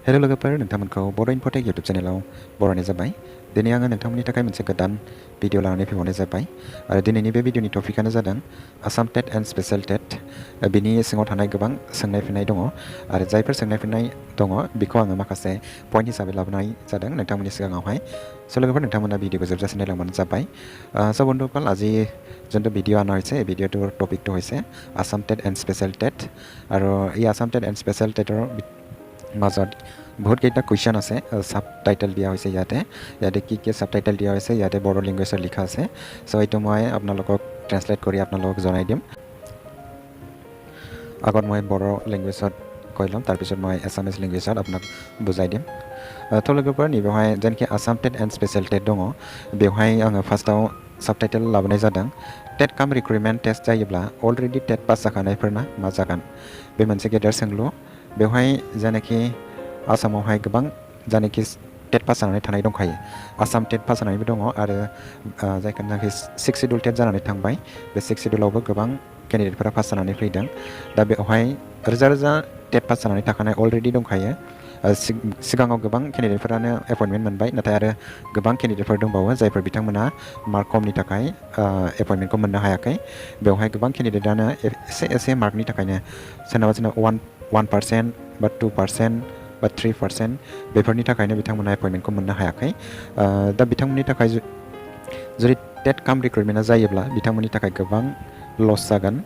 hello लोगोफोर नोंथांमोनखौ बर' इनफटेक YouTube चेनेलाव बरायनाय जाबाय दिनै आङो नोंथांमोननि थाखाय मोनसे गोदान भिडिअ लानानै फैबावनाय जाबाय आरो दिनैनि बे भिडिअनि टपिकआनो जादों Assam TET and special TET बिनि सिङाव थानाय गोबां सोंनाय फिननाय दङ आरो जायफोर सोंनाय फिननाय दङ बेखौ आङो माखासे पइन्ट हिसाबै लाबोनाय जादों नोंथांमोननि सिगाङावहाय स' लोगोफोर नोंथांमोना भिडिअखौ जोबजासिम नायलांबानो जाबाय स' বন্ধুসকল আজি যোনটো ভিডিঅ' অনা হৈছে এই ভিডিঅ'টোৰ টপিকটো হৈছে Assam TET and special TET আৰু এই আসাম টেট এণ্ড স্পেচিয়েল টেটৰ মাজত বহুত কেইটা কুৱেশ্যন আছে সাব টাইটেল দিয়া হৈছে ইয়াতে কি সাব টাইটেল দিয়া হৈছে ইয়াতে বড়ো লেংগুৱেজত লিখা আছে চ' এইটো মই আপোনালোকক ট্ৰেন্সলেট কৰি আপোনালোকক জনাই দিম আগত মই বড়ো লেংগুৱেজত কৈ ল'ম তাৰপিছত মই এছামিজ লেংগুৱেজত আপোনাক বুজাই দিম थ' लोगोफोर नैबेवहाय जेनाखि Assam TET and special TET दङ बेवहाय आङो फार्स्टआव साब टाइटेल लाबोनाय जादों टेट काम रिक्रुटमेन्ट टेस्ट जायोब्ला अलरेडि टेट पास जाखानायफोरना मा जागोन बे मोनसे गेदेर सोंलु बेवहाय जेनाखि आसामावहाय गोबां जानाखि टेट पास जानानै थानाय दंखायो आसाम टेट पास जानानैबो दङ आरो जायखौनाखि 6 शिड्युल टेट जानानै थांबाय बे 6 शिड्युलावबो गोबां केन्डिडेटफोरा पास जानानै फैदों दा बेवहाय रोजा रोजा टेट पास जानानै थाखानाय अलरेडि दंखायो सिगाङाव गोबां केन्डिडेटफोरानो एपइन्टमेन्ट मोनबाय नाथाय आरो गोबां केन्डिडेटफोर दंबावो जायफोर बिथांमोना मार्क खमनि थाखाय एपइन्टमेन्टखौ मोननो हायाखै बेवहाय गोबां केन्डिडेटआनो एसे मार्कनि थाखायनो सोरनाबा 1% बा 2% बा 3% बेफोरनि थाखायनो बिथांमोना एपइन्टमेन्टखौ मोननो हायाखै दा बिथांमोननि थाखाय जुदि टेट काम रिक्रुटमेन्टआ जायोब्ला बिथांमोननि थाखाय गोबां लस जागोन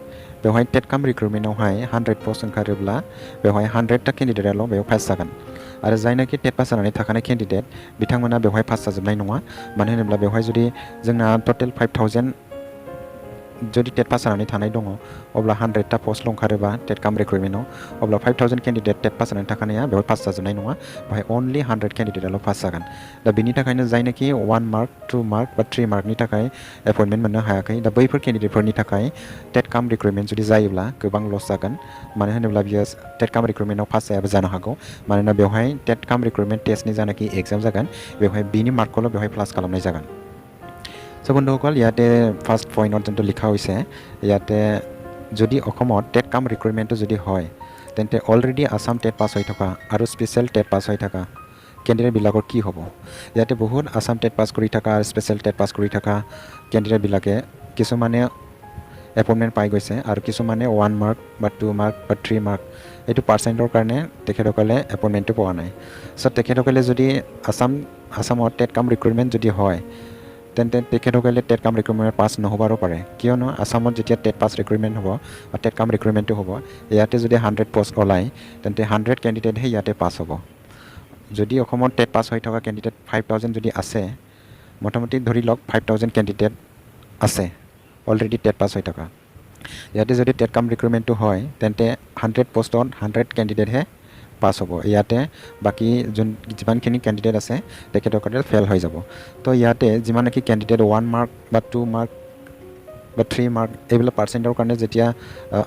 बेवहाय टेट काम रिक्रुटमेन्टआवहाय 100 पस्ट ओंखारोब्ला बेवहाय 100टा केन्डिडेटआल' बेयाव पास जागोन आरो जायनाखि टेट पास जानानै थाखानाय केन्डिडेट बिथांमोना बेवहाय पास जाजोबनाय नङा मानो होनोब्ला बेवहाय जुदि जोंना टटेल 5000 जुदि टेट पास जानानै थानाय दङ अब्ला 100टा पस्ट ओंखारोबा टेट काम रिक्रुटमेन्टआव अब्ला 5000 केन्डिडेट टेट पास जानानै थाखानाया बेवहाय पास जाजोबनाय नङा बेवहाय अनलि 100 केन्डिडेटआल' पास जागोन दा बिनि थाखायनो जायनाखि 1 मार्क 2 मार्क बा 3 मार्कनि थाखाय एपइन्टमेन्ट मोननो हायाखै दा बैफोर केन्डिडेटफोरनि थाखाय टेट काम रिक्रुटमेन्ट जुदि जायोब्ला गोबां लस जागोन मानो होनोब्ला बियो टेट काम रिक्रुटमेन्टआव पास जायाबो जानो हागौ मानोना बेवहाय टेट काम रिक्रुटमेन्ट टेस्टनि जानाखि एग्जाम जागोन बेवहाय बिनि मार्कखौल' बेवहाय प्लास खालामनाय जागोन চ' বন্ধুসকল ইয়াতে ফাৰ্ষ্ট পইণ্টত যোনটো লিখা হৈছে ইয়াতে যদি অসমত টেট কাম ৰিক্ৰুটমেণ্টটো যদি হয় তেন্তে অলৰেডি আসাম টেট পাছ হৈ থকা আৰু স্পেচিয়েল টেট পাছ হৈ থকা কেণ্ডিডেটবিলাকৰ কি হ'ব ইয়াতে বহুত আসাম টেট পাছ কৰি থকা আৰু স্পেচিয়েল টেট পাছ কৰি থকা কেণ্ডিডেটবিলাকে কিছুমানে এপইণ্টমেণ্ট পাই গৈছে আৰু কিছুমানে 1 মাৰ্ক বা 2 মাৰ্ক বা 3 মাৰ্ক এইটো পাৰ্চেণ্টৰ কাৰণে তেখেতসকলে এপইণ্টমেণ্টটো পোৱা নাই চ' তেখেতসকলে যদি আসামত টেট কাম ৰিক্ৰুটমেণ্ট যদি হয় তেন্তে তেখেতসকলে টেট কাম ৰিক্ৰুটমেণ্ট পাছ নহ'বাৰো পাৰে কিয়নো আসামত যেতিয়া টেট পাছ ৰিক্ৰুটমেণ্ট হ'ব বা টেট কাম ৰিক্ৰুটমেণ্টটো হ'ব ইয়াতে যদি 100 পষ্ট ওলায় তেন্তে 100 কেণ্ডিডেটহে ইয়াতে পাছ হ'ব যদি অসমত টেট পাছ হৈ থকা কেণ্ডিডেট 5000 যদি আছে মোটামুটি ধৰি লওক 5000 কেণ্ডিডেট আছে অলৰেডি টেট পাছ হৈ থকা ইয়াতে যদি টেট কাম ৰিক্ৰুটমেণ্টটো হয় তেন্তে 100 পষ্টত 100 কেণ্ডিডেটহে পাছ হ'ব ইয়াতে বাকী যিমানখিনি কেণ্ডিডেট আছে তেখেতসকলে ফেল হৈ যাব তো ইয়াতে যিমানকি কেণ্ডিডেট 1 মাৰ্ক বা 2 মাৰ্ক বা 3 মাৰ্ক এইবিলাক পাৰ্চেণ্টৰ কাৰণে যেতিয়া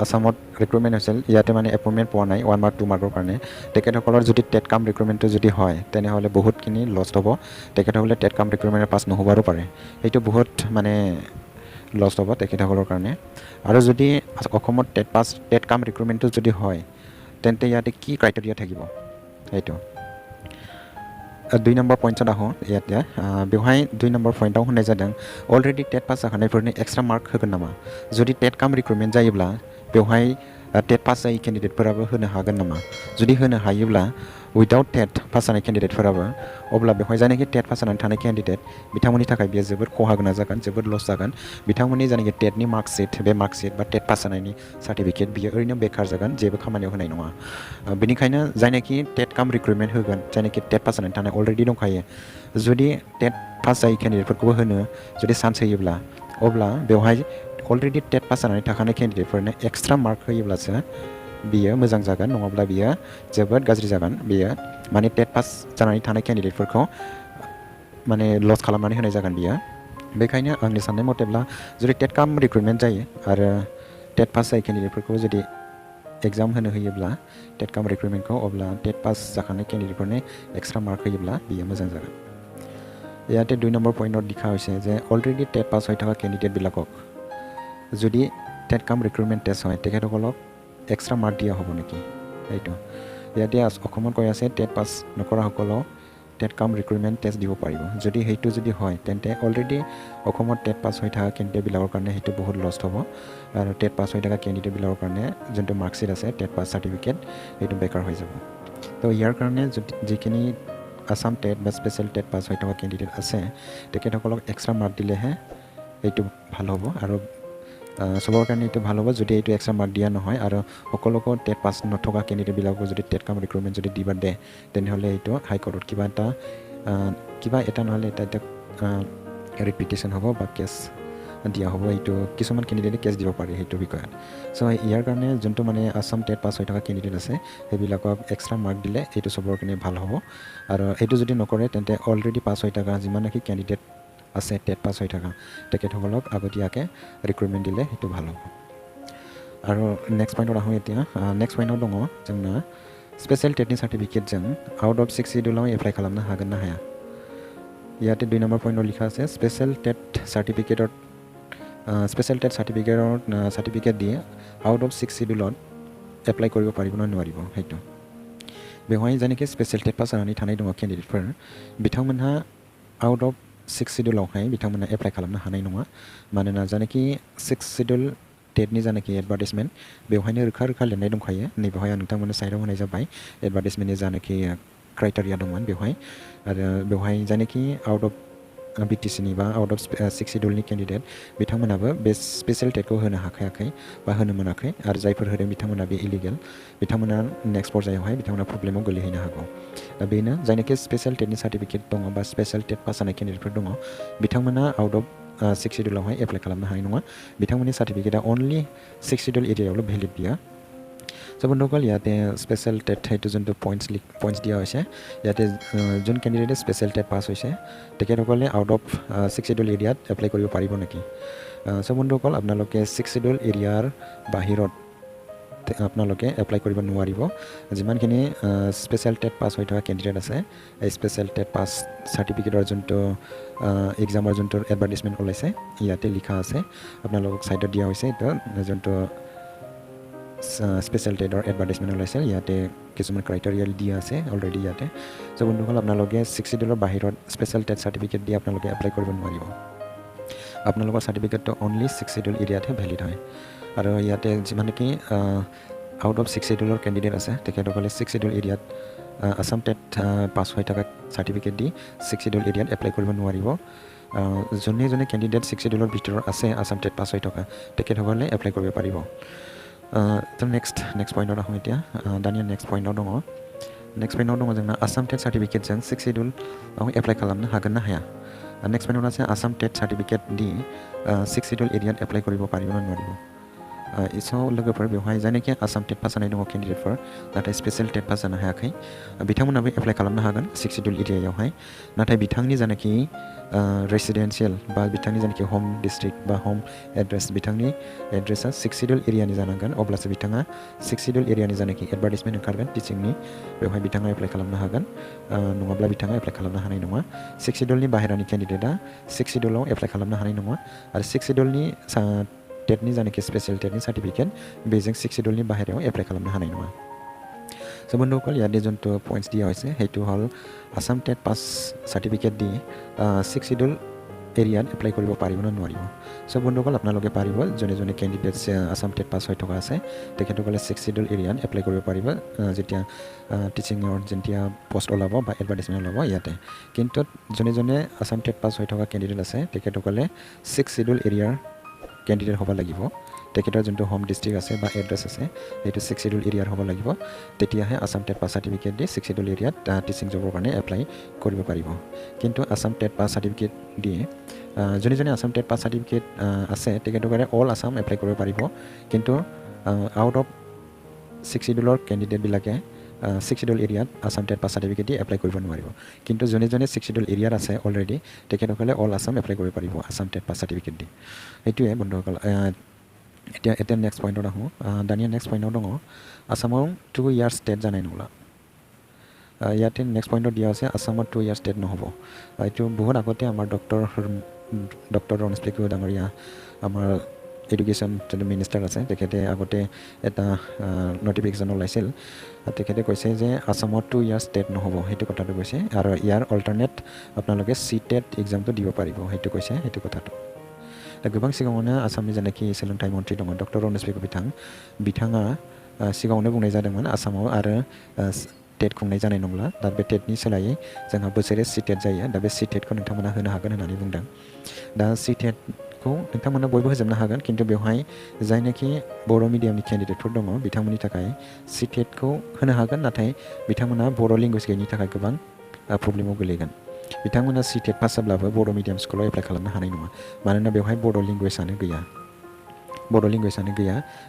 আসামত ৰিক্ৰুটমেণ্ট হৈছিল ইয়াতে মানে এপইণ্টমেণ্ট পোৱা নাই 1 মাৰ্ক 2 মাৰ্কৰ কাৰণে তেখেতসকলৰ যদি টেট কাম ৰিক্ৰুটমেণ্টটো যদি হয় তেনেহ'লে বহুতখিনি লষ্ট হ'ব তেখেতসকলে টেট কাম ৰিক্ৰুটমেণ্টৰ পাছ নহ'বাৰো পাৰে এইটো বহুত মানে লষ্ট হ'ব তেখেতসকলৰ কাৰণে আৰু যদি অসমত টেট কাম ৰিক্ৰুটমেণ্টটো যদি হয় তেন্তে ইয়াতে কি ক্ৰাইটেৰিয়া থাকিব সেইটো 2 নম্বৰ পইণ্টত আহোঁ ইয়াতে বেवहाय 2 নম্বৰ পইণ্টआव होनाय जादों अलरेडि टेट पास जाखानायफोरनि एक्सट्रा मार्क होगोन नामा जुदि टेट काम रिक्रुटमेन्ट जायोब्ला बेवहाय टेट पास जायै केन्डिडेटफोराबो होनो हागोन नामा जुदि होनो हायोब्ला उइदाउट टेट पास जानाय केन्डिडेटफोराबो अब्ला बेवहाय जायनाखि टेट पास जानानै थानाय केन्डिडेट बिथांमोननि थाखाय बेयो जोबोद खहा गोनां जागोन जोबोद लस जागोन बिथांमोननि जायनाखि टेटनि मार्कशिट बे मार्कशिट बा टेट पास जानायनि सार्टिफिकेट बियो ओरैनो बेकार जागोन जेबो खामानियाव होनाय नङा बेनिखायनो जायनाखि टेट काम रिक्रुटमेन्ट होगोन जायनाखि टेट पास जानानै थानाय अलरेडि दंखायो जुदि टेट पास जायै केन्डिडेटफोरखौबो होनो जुदि चान्स होयोब्ला अब्ला बेवहाय अलरेडि टेट पास जानानै थाखानाय केन्डिडेटफोरनो एक्सट्रा मार्क होयोब्लासो बियो मोजां जागोन नङाब्ला बियो जोबोद गाज्रि जागोन बियो माने टेट पास जानानै थानाय केन्डिडेटफोरखौ माने लस खालामनानै होनाय जागोन बियो बेखायनो आंनि साननाय मथेब्ला जुदि टेट काम रिक्रुटमेन्ट जायो आरो टेट पास जायै केन्डिडेटफोरखौ जुदि एग्जाम होनो होयोब्ला टेट काम रिक्रुटमेन्टखौ अब्ला टेट पास जाखानाय केन्डिडेटफोरनो एक्सट्रा मार्क होयोब्ला बियो मोजां जागोन ইয়াতে 2 নম্বৰ পইণ্টত লিখা হৈছে যে অলৰেডি টেট পাছ হৈ থকা কেণ্ডিডেটবিলাকক যদি টেট কাম ৰিক্ৰুটমেণ্ট টেষ্ট হয় তেখেতসকলক এক্সট্ৰা মাৰ্ক দিয়া হ'ব নেকি এইটো ইয়াতে অসমত কৈ আছে টেট পাছ নকৰাসকলক টেট কাম ৰিক্ৰুইটমেণ্ট টেষ্ট দিব পাৰিব যদি সেইটো যদি হয় তেন্তে অলৰেডি অসমত টেট পাছ হৈ থকা কেণ্ডিডেটবিলাকৰ কাৰণে সেইটো বহুত লষ্ট হ'ব আৰু টেট পাছ হৈ থকা কেণ্ডিডেটবিলাকৰ কাৰণে যোনটো মাৰ্কশ্বিট আছে টেট পাছ চাৰ্টিফিকেট সেইটো বেকাৰ হৈ যাব তো ইয়াৰ কাৰণে যিখিনি আছাম টেট বা স্পেচিয়েল টেট পাছ হৈ থকা কেণ্ডিডেট আছে তেখেতসকলক এক্সট্ৰা মাৰ্ক দিলেহে এইটো ভাল হ'ব আৰু সবৰ কাৰণে এইটো ভাল হ'ব যদি এইটো এক্সট্ৰা মাৰ্ক দিয়া নহয় আৰু সকলোকো টেট পাছ নথকা কেণ্ডিডেটবিলাকো যদি টেট কাম ৰিক্ৰুইটমেণ্ট যদি দিব দিয়ে তেনেহ'লে এইটো হাইকোৰ্টত কিবা এটা নহ'লে এটা ৰিপিটেশ্যন হ'ব বা কেছ দিয়া হ'ব এইটো কিছুমান কেণ্ডিডেটে কেছ দিব পাৰে সেইটো বিষয়ত চ' ইয়াৰ কাৰণে যোনটো মানে আছাম টেট পাছ হৈ থকা কেণ্ডিডেট আছে সেইবিলাকক এক্সট্ৰা মাৰ্ক দিলে এইটো চবৰ কাৰণে ভাল হ'ব আৰু এইটো যদি নকৰে তেন্তে অলৰেডি পাছ হৈ থকা যিমান নেকি কেণ্ডিডেট আছে টেট পাছ হৈ থকা তেখেতসকলক আগতীয়াকৈ ৰিক্ৰুইটমেণ্ট দিলে সেইটো ভাল হ'ব আৰু নেক্সট পইণ্টত আহোঁ এতিয়া নেক্সট পইণ্টত দङ जोंना स्पेसियल टेटनि सार्टिफिकेटजों आउट अफ 6 शिड्यूलाव एप्लाइ खालामनो हागोन ना हाया ইয়াতে 2 নম্বৰ পইণ্টত লিখা আছে স্পেচিয়েল টেট সাৰ্টিফিকেট দিয়ে আউট অফ 6 শিডিউলত এপ্লাই কৰিব পাৰিব না নোৱাৰিব সেইটো बेवहाय जेनेखि स्पेसियल टेट पास जानानै थानाय दङ केन्डिडेटफोर बिथांमोनहा आउट अफ 6 शिड्यूलावहाय बिथांमोना एप्लाइ खालामनो हानाय नङा मानोना जेनेखि 6 शिड्यूल टेटनि जानाखि एडभार्टाइजमेन्ट बेवहायनो रोखा रोखा लिरनाय दंखायो नैबेवहाय आं नोंथांमोननो साइडआव होनाय जाबाय एडभार्टाइजमेन्टनि जानाखि क्राइटेरिया दंमोन बेवहाय आरो बेवहाय जानाखि आउट अफ बिटिसिनि बा आउट अफ 6 शिड्यूलनि केन्डिडेट बिथांमोनाबो बे स्पेसियल टेटखौ होनो हाखायाखै बा होनो मोनाखै आरो जायफोर होदों बिथांमोना बे इलिगेल बिथांमोना नेक्स्ट पर्यायावहाय बिथांमोना प्रब्लेमाव गोलैहैनो हागौ दा बेनो जायनाखि स्पेसियल टेटनि सार्टिफिकेट दङ बा स्पेसियल टेट पास जानाय केन्डिडेटफोर दङ बिथांमोना आउट अफ 6 शिड्यूलावहाय एप्लाइ खालामनो हानाय नङा बिथांमोननि सार्टिफिकेटआ अनलि 6 शिड्यूल एरियायावल' भेलिड बिया स' बন্ধুসকল ইয়াতে স্পেচিয়েল টেট সেইটো যোনটো পইণ্টছ দিয়া হৈছে ইয়াতে যোন কেণ্ডিডেটে স্পেচিয়েল টেট পাছ হৈছে তেখেতসকলে আউট অফ 6 শিডিউল এৰিয়াত এপ্লাই কৰিব পাৰিব নেকি চ' বন্ধুসকল আপোনালোকে 6 শিডিউল এৰিয়াৰ বাহিৰত আপোনালোকে এপ্লাই কৰিব নোৱাৰিব যিমানখিনি স্পেচিয়েল টেট পাছ হৈ থকা কেণ্ডিডেট আছে এই স্পেচিয়েল টেট পাছ চাৰ্টিফিকেটৰ যোনটো এক্সামৰ যোনটো এডভাৰ্টাইজমেণ্ট ওলাইছে ইয়াতে লিখা আছে আপোনালোকক ছাইডত দিয়া হৈছে এইটো যোনটো স্পেচিয়েল টেটৰ এডভাৰ্টাইজমেণ্ট ওলাইছে ইয়াতে কিছুমান ক্ৰাইটেৰিয়া দিয়া আছে অলৰেডি ইয়াতে চ' বন্ধুসকল আপোনালোকে 6 শিডিউলৰ বাহিৰত স্পেচিয়েল টেট চাৰ্টিফিকেট দি আপোনালোকে এপ্লাই কৰিব নোৱাৰিব আপোনালোকৰ চাৰ্টিফিকেটটো অনলি 6 শিডিউল এৰিয়াতহে ভেলিড হয় আৰু ইয়াতে যিমান নেকি আউট অফ 6 শিডিউলৰ কেণ্ডিডেট আছে তেখেতসকলে 6 শিডিউল এৰিয়াত আছাম টেট পাছ হৈ থকা চাৰ্টিফিকেট দি 6 শিডিউল এৰিয়াত এপ্লাই কৰিব নোৱাৰিব যোনে কেণ্ডিডেট 6 শিডিউলৰ ভিতৰত আছে আছাম টেট পাছ হৈ থকা তেখেতসকলে এপ্লাই কৰিব পাৰিব তো নেক্সট পইণ্টত আহোঁ এতিয়া দানিয়া নেক্সট পইণ্টত দङ जोंना आसाम टेट सार्टिफिकेटजों 6 शिड्यूलाव एप्लाइ खालामनो हागोन ना हाया नेक्स्ट पॉइंट আছে आसाम टेट सार्टिफिकेट দি 6 शिड्यूल एरियात एप्लाइ কৰিব পাৰিব না নোৱাৰিব इसाव लोगोफोर बेवहाय जायनाखि आसाम टेट पास जानाय दङ केन्डिडेटफोर नाथाय स्पेसियल टेट पास जानो हायाखै बिथांमोनाबो एप्लाइ खालामनो हागोन 6 शिड्यूल एरियायावहाय नाथाय बिथांनि जानाखि रेसिडेन्सियेल बा बिथांनि जानाखि होम डिस्ट्रिक्ट बा होम एड्रेस बिथांनि एड्रेसा 6 शिड्यूल एरियानि जानांगोन अब्लासो बिथाङा 6 शिड्यूल एरियानि जानाखि एडभार्टाइजमेन्ट ओंखारगोन टिचिंनि बेवहाय बिथाङा एप्लाइ खालामनो हागोन नङाब्ला बिथाङा एप्लाइ खालामनो हानाय नङा 6 शिड्यूलनि बाहेरानि केन्डिडेटआ 6 शिड्यूलाव एप्लाइ खालामनो हानाय नङा आरो 6 शिड्यूलनि टेटनि जानाखि स्पेसियल टेटनि सार्टिफिकेट बेजों 6 शिड्यूलनि बाहेरायाव एप्लाइ खालामनो हानाय नङा स' बন্ধুসকল ইয়াতে যোনটো পইণ্টছ দিয়া হৈছে সেইটো হ'ল আছাম টেট পাছ চাৰ্টিফিকেট দি 6 শিডিউল এৰিয়াত এপ্লাই কৰিব পাৰিব না নোৱাৰিব চ' বন্ধুসকল আপোনালোকে পাৰিব যোনে কেণ্ডিডেট আছাম টেট পাছ হৈ থকা আছে তেখেতসকলে 6 শিডিউল এৰিয়াত এপ্লাই কৰিব পাৰিব যেতিয়া টিচিঙৰ যেতিয়া পষ্ট ওলাব বা এডভাৰ্টাইজমেণ্ট ওলাব ইয়াতে কিন্তু যোনে আছাম টেট পাছ হৈ থকা কেণ্ডিডেট আছে তেখেতসকলে 6 শিডিউল এৰিয়াৰ কেণ্ডিডেট হ'ব লাগিব তেখেতৰ যোনটো হোম ডিষ্ট্ৰিক্ট আছে বা এড্ৰেছ আছে সেইটো 6 শিডিউল এৰিয়াৰ হ'ব লাগিব তেতিয়াহে আছাম টেট পাছ চাৰ্টিফিকেট দি 6 শিডিউল এৰিয়াত টিচিং জবৰ কাৰণে এপ্লাই কৰিব পাৰিব কিন্তু আছাম টেট পাছ চাৰ্টিফিকেট দিয়ে যোনে আছাম টেট পাছ চাৰ্টিফিকেট আছে তেখেতসকলে অল আছাম এপ্লাই কৰিব পাৰিব কিন্তু আউট অফ 6 শিডিউলৰ কেণ্ডিডেটবিলাকে 6 শিডিউল এৰিয়াত আছাম টেট পাছ চাৰ্টিফিকেট দি এপ্লাই কৰিব নোৱাৰিব কিন্তু যোনে 6 শিডিউল এৰিয়াত আছে অলৰেডি তেখেতসকলে অল আছাম এপ্লাই কৰিব পাৰিব আছাম টেট পাছ চাৰ্টিফিকেট দি সেইটোৱে বন্ধুসকল এতিয়া নেক্সট পইণ্টত আহোঁ দানিয়া নেক্সট পইণ্টত দङ আছামৰ 2 ইয়াৰ্ছ টেট জানাই নগ'লা ইয়াতে নেক্সট পইণ্টত দিয়া আছে আছামত 2 ইয়াৰ্ছ টেট নহ'ব এইটো বহুত আগতে আমাৰ ডক্টৰ ৰনস্প্লিকো ডাঙৰীয়া আমাৰ এডুকেশ্যন যোনটো মিনিষ্টাৰ আছে তেখেতে আগতে এটা নটিফিকেশ্যন ওলাইছিল তেখেতে কৈছে যে আসামত 2 ইয়াৰ্ছ টেট নহ'ব সেইটো কথাটো কৈছে আৰু ইয়াৰ অল্টাৰনেট আপোনালোকে CTET এক্সামটো দিব পাৰিব সেইটো কৈছে সেইটো কথাটো दा गोबां सिगाङावनो आसामनि जेनाखि सोलोंथाइ मन्थ्रि दङ डक्टर रमेश बिथाङा सिगाङावनो बुंनाय जादोंमोन आसामाव आरो टेट खुंनाय जानाय नंला दा बे टेटनि सोलायै जोंहा बोसोरे CTET जायो दा बे CTETखौ नोंथांमोना होनो हागोन होननानै बुंदों दा CTETखौ नोंथांमोना बयबो होजोबनो हागोन खिन्थु बेवहाय जायनाखि बर' मिडियामनि केन्डिडेटफोर दङ बिथांमोननि थाखाय CTETखौ होनो हागोन नाथाय बिथांमोना बर' लेंगुवेज गैयैनि थाखाय गोबां प्रब्लेमाव गोलैगोन बिथांमोना CTET पास जाब्लाबो बर' मिडियाम स्कुलाव एप्लाइ खालामनो हानाय नङा मानोना बेवहाय बर' लेंगुवेजआनो गैया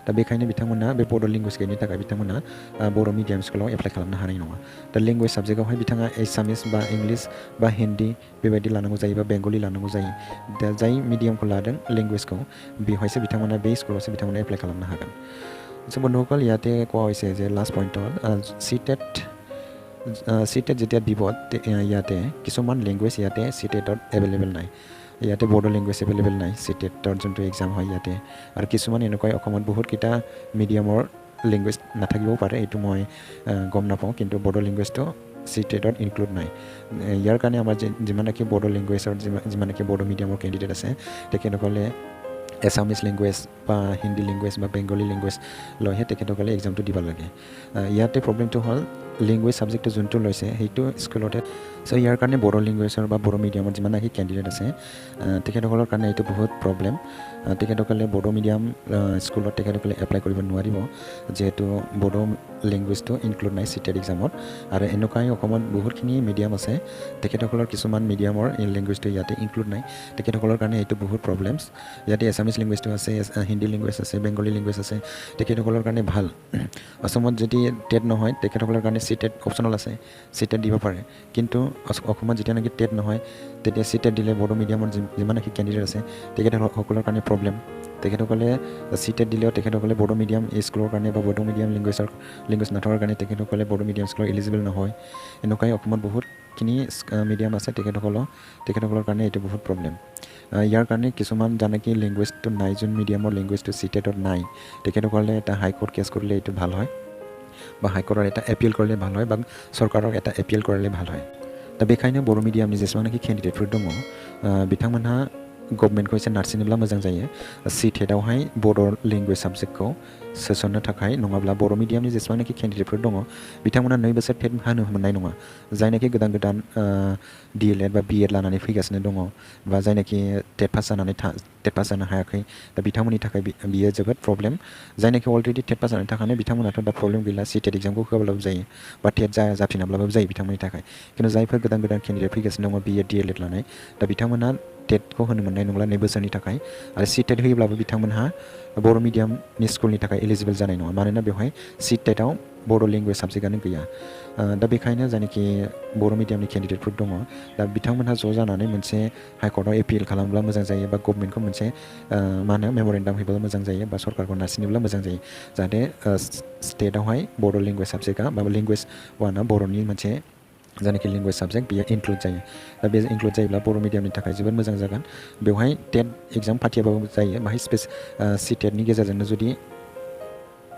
दा बेखायनो बिथांमोना बे बर' लेंगुवेज गैयैनि थाखाय बिथांमोना बर' मिडियाम स्कुलाव एप्लाइ खालामनो हानाय नङा दा लेंगुवेज साबजेक्टआवहाय बिथाङा एसामिस बा इंलिश बा हिन्दी बेबायदि लानांगौ जायो बा बेंगलि लानांगौ जायो दा जाय मिडियामखौ लादों लेंगुवेजखौ बेवहायसो बिथांमोना बे स्कुलावसो बिथांमोना एप्लाइ खालामनो हागोन চ' বন্ধুসকল ইয়াতে কোৱা হৈছে যে লাষ্ট পইণ্টত CTET যেতিয়া দিব ইয়াতে কিছুমান লেংগুৱেজ ইয়াতে CTETত এভেইলেবল নাই ইয়াতে বড়ো লেংগুৱেজ এভেইলেবল নাই CTETৰ যোনটো এক্সাম হয় ইয়াতে আৰু কিছুমান এনেকুৱা অসমত বহুতকেইটা মিডিয়ামৰ লেংগুৱেজ নাথাকিবও পাৰে এইটো মই গম নাপাওঁ কিন্তু বড়ো লেংগুৱেজটো CTETত ইনক্লুড নাই ইয়াৰ কাৰণে আমাৰ যিমানকি বড়ো লেংগুৱেজৰ যিমানকি বড়ো মিডিয়ামৰ কেণ্ডিডেট আছে তেখেতসকলে এছামিজ লেংগুৱেজ বা হিন্দী লেংগুৱেজ বা বেংগলী লেংগুৱেজ লৈহে তেখেতসকলে এক্সামটো দিব লাগে ইয়াতে প্ৰব্লেমটো হ'ল লেংগুৱেজ ছাবজেক্টটো যোনটো লৈছে সেইটো স্কুলতে চ' ইয়াৰ কাৰণে বড়ো লেংগুৱেজৰ বা বড়ো মিডিয়ামৰ যিমানকি কেণ্ডিডেট আছে তেখেতসকলৰ কাৰণে এইটো বহুত প্ৰব্লেম তেখেতসকলে বড়ো মিডিয়াম স্কুলত তেখেতসকলে এপ্লাই কৰিব নোৱাৰিব যিহেতু বড়ো লেংগুৱেজটো ইনক্লুড নাই CTET এক্সামত আৰু এনেকুৱাই অসমত বহুতখিনি মিডিয়াম আছে তেখেতসকলৰ কিছুমান মিডিয়ামৰ লেংগুৱেজটো ইয়াতে ইনক্লুড নাই তেখেতসকলৰ কাৰণে এইটো বহুত প্ৰব্লেমছ ইয়াতে এছামিজ লেংগুৱেজটো আছে হিন্দী লেংগুৱেজ আছে বেংগলী লেংগুৱেজ আছে তেখেতসকলৰ কাৰণে ভাল অসমত যদি টেট নহয় তেখেতসকলৰ কাৰণে CTET অপশ্যনেল আছে CTET দিব পাৰে কিন্তু অসমত যেতিয়া নেকি টেট নহয় তেতিয়া CTET দিলে বড়ো মিডিয়ামৰ যিমানকি কেণ্ডিডেট আছে তেখেতসকলৰ কাৰণে প্ৰব্লেম তেখেতসকলে CTET দিলেও তেখেতসকলে বড়ো মিডিয়াম স্কুলৰ কাৰণে বা বড়ো মিডিয়াম লেংগুৱেজ নথকাৰ কাৰণে তেখেতসকলে বড়ো মিডিয়াম স্কুলৰ এলিজিবল নহয় এনেকুৱাই অসমত বহুতখিনি মিডিয়াম আছে তেখেতসকলৰ কাৰণে এইটো বহুত প্ৰব্লেম ইয়াৰ কাৰণে কিছুমান যেনেকৈ লেংগুৱেজটো নাই যোন মিডিয়ামৰ লেংগুৱেজটো CTETত নাই তেখেতসকলে এটা হাইকোৰ্ট কেছ কৰিলে এইটো ভাল হয় বা হাইকোৰ্টৰ এটা এপিল কৰিলে ভাল হয় বা চৰকাৰক এটা এপিল কৰিলে ভাল হয় दा बेखायनो बर' मिडियामनि जेसेबांनाखि केन्डिडेटफोर दङ बिथांमोनहा गभर्नमेन्टखौ एसे नारसिनोब्ला मोजां जायो CTETआवहाय बर' लेंगुवेज साबजेक्टखौ सोसननो थाखाय नङाब्ला बर' मिडियामनि जेसेबांनाखि केन्डिडेटफोर दङ बिथांमोना 2 बोसोर टेट होनो मोननाय नङा जायनाखि गोदान DLED बा BEd लानानै फैगासिनो दङ बा जायनाखि टेट पास जानो हायाखै दा बिथांमोननि थाखाय बियो जोबोद प्रब्लेम जायनाखि अलरेडि टेट पास जानानै थाखानाय बिथांमोनाथ' दा प्रब्लेम गैला CTET एग्जामखौ होआब्लाबो जायो बा टेट जाफिनाब्लाबो जायो बिथांमोननि थाखाय खिन्थु जायफोर गोदान केन्डिडेट फैगासिनो दङ BEd DLED लानाय दा बिथांमोना टेटखौ होनो मोननाय नंला 2 बोसोरनि थाखाय आरो CTET होयोब्लाबो बिथांमोनहा बर' मिडियामनि स्कुलनि थाखाय एलिजिबल जानाय नङा मानोना बेवहाय CTETआव बर' लेंगुवेज साबजेक्टआनो गैया दा बेखायनो जायनाखि बर' मिडियामनि केन्डिडेटफोर दङ दा बिथांमोनहा ज' जानानै मोनसे हाइकर्टआव एपिल खालामब्ला मोजां जायो बा गभर्नमेन्टखौ मोनसे मेम'रेन्डाम होयोब्ला मोजां जायो बा सरकारखौ नारसिनोब्ला मोजां जायो जाहाथे स्टेटआवहाय बर' लेंगुवेज साबजेक्टआ बा लेंगुवेज वानआ बर'नि मोनसे जायनाखि लेंगुवेज साबजेक्ट बेयो इनक्लुड जायो दा बे इनक्लुड जायोब्ला बर' मिडियामनि थाखाय जोबोद मोजां जागोन बेवहाय टेट एग्जाम फाथियाबाबो जायो बाहाय CTETनि गेजेरजोंनो जुदि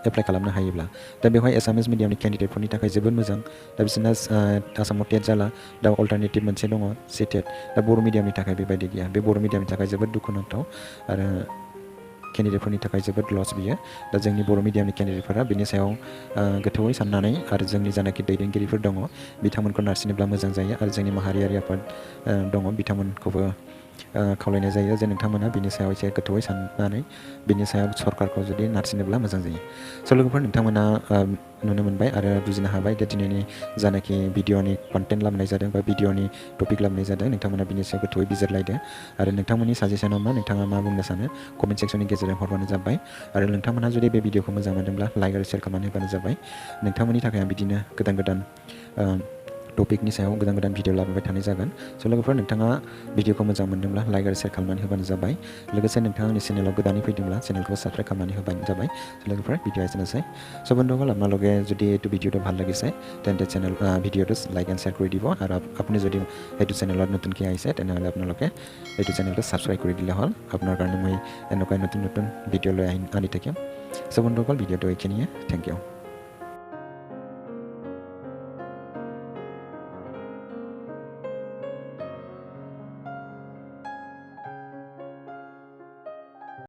एप्लाइ खालामनो हायोब्ला दा बेवहाय एसामिस मिडियामनि केन्डिडेटफोरनि थाखाय जोबोद मोजां दा बिसोरना आसामाव टेट जाला दा अल्टारनेटिभ मोनसे दङ CTET दा बर' मिडियामनि थाखाय बेबायदि गैया बे बर' मिडियामनि थाखाय जोबोद दुखुनांथाव आरो केन्डिडेटफोरनि थाखाय जोबोद लस बियो दा जोंनि बर' मिडियामनि केन्डिडेटफोरा बिनि सायाव गोथौयै साननानै आरो जोंनि जानाखि दैदेनगिरिफोर दङ बिथांमोनखौ नारसिनोब्ला मोजां जायो आरो जोंनि माहारियारि आफाद दङ बिथांमोनखौबो खावलायनाय जायो जे नोंथांमोना बिनि सायाव एसे गोथौयै साननानै बिनि सायाव सरकारखौ जुदि नारसिनोब्ला मोजां जायो स' लोगोफोर नोंथांमोना नुनो मोनबाय आरो बुजिनो हाबाय दे दिनैनि जानाखि भिडिअ'नि कन्टेन्ट लाबोनाय जादों बा भिडिअ'नि टपिक लाबोनाय जादों नोंथांमोना बिनि सायाव गोथौयै बिजिरलायदो आरो नोंथांमोननि साजेसनाव नोंथाङा मा बुंनो सानो कमेन्ट सेक्सननि गेजेरजों हरबानो जाबाय आरो नोंथांमोना जुदि बे भिडिअ'खौ मोजां मोनदोंब्ला लाइक आरो शेयार खालामनानै होबानो जाबाय नोंथांमोननि थाखाय आं बिदिनो गोदान टपिकनि सायाव गोदान गोदान भिडिअ लाबोबाय थानाय जागोन स' लोगोफोर नोंथाङा भिडिअखौ मोजां मोनदोंब्ला लाइक आरो शेयार खालामनानै होबानो जाबाय लोगोसे नोंथाङा आंनि चेनेलाव गोदानै फैदोंब्ला चेनेलखौ साबस्क्राइब खालामनानै होबानो जाबाय লোগোফोर ভিডিও এসেছে সো বন্ধুসকল আপোনালোকে যদি এইটো ভিডিওটো ভাল লাগিছে তেন্তে চেনেল ভিডিওটো লাইক এণ্ড শ্বেয়াৰ কৰি দিব আৰু আপুনি যদি এইটো চেনেলত নতুনকৈ আহিছে তেনেহ'লে আপোনালোকে এইটো চেনেলটো ছাবস্ক্ৰাইব কৰি দিলে হ'ল আপোনাৰ কাৰণে মই এনেকুৱা নতুন নতুন ভিডিঅ' লৈ আনি থাকিম সো বন্ধুসকল ভিডিওটো এইখিনিয়ে থেংক ইউ